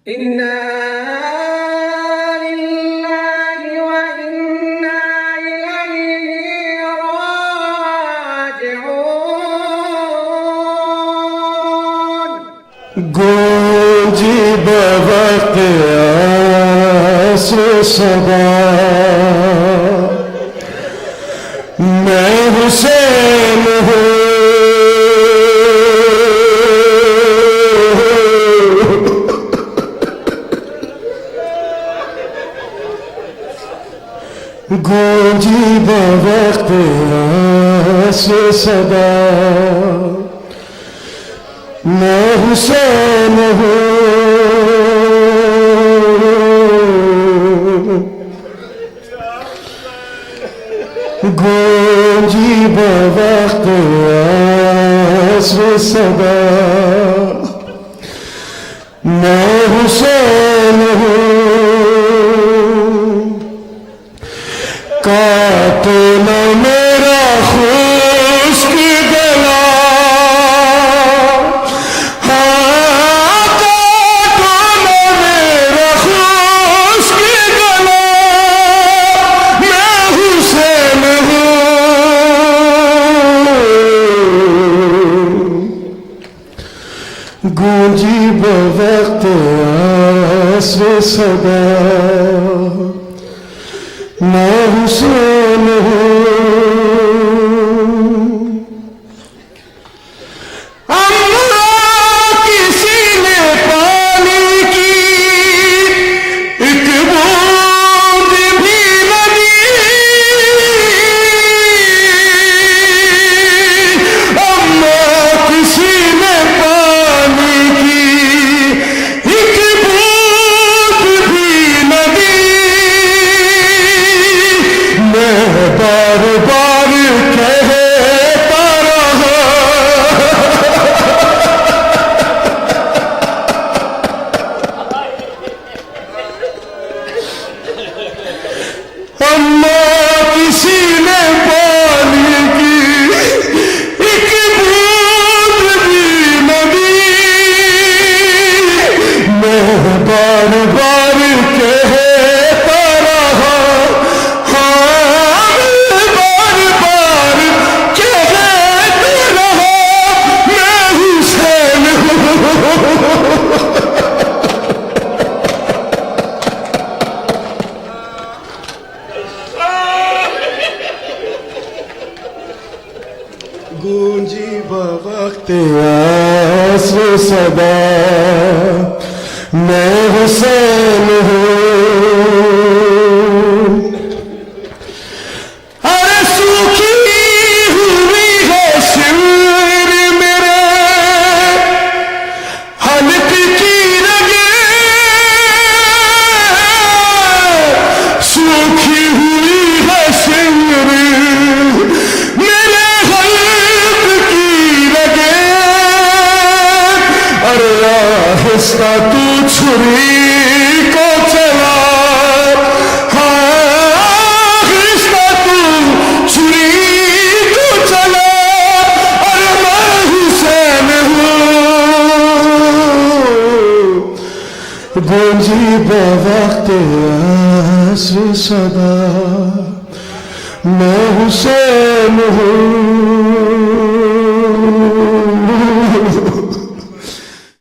इन्ना लिल्लाहि व इन्ना इलैहि राजिऊन। गूंजी बवक्त आसर सदा, मैं हुसैन हूँ। गूंजी बवक्त आसर सदा, मैं हुसैन हूँ। गूंजी बवक्त आसर सदा, मैं हुसैन हूँ। काटो न मेरा खुश्क गला, हाँ काटो न मेरा खुश्क गला, मैं हुसैन हूँ। गूंजी बवक्त आसर सदा, मैं हुसैन हूँ। अल्लाह किसी ने पानी की एक बूंद भी न दी, अल्लाह किसी ने पानी की एक बूंद भी न दी। मैं बार बार कहता रहा, अम्मा किसी ने पानी की एक बूंद भी न दी। मैं बार बार कहता रहा, गूंजी बवक्त आसर सदा, मैं हुसैन हूँ। अरे सूखी हुई है सिर मेरे हल्क की रगे, सूखी हुई है सिर मेरे हल्क की रगे। अरे आहिस्ता तू छुरी को चला, हाँ आहिस्ता तू छुरी को चला। अरे मैं हुसैन हूँ। गूंजी बवक्त आसर सदा, मैं हुसैन हूँ।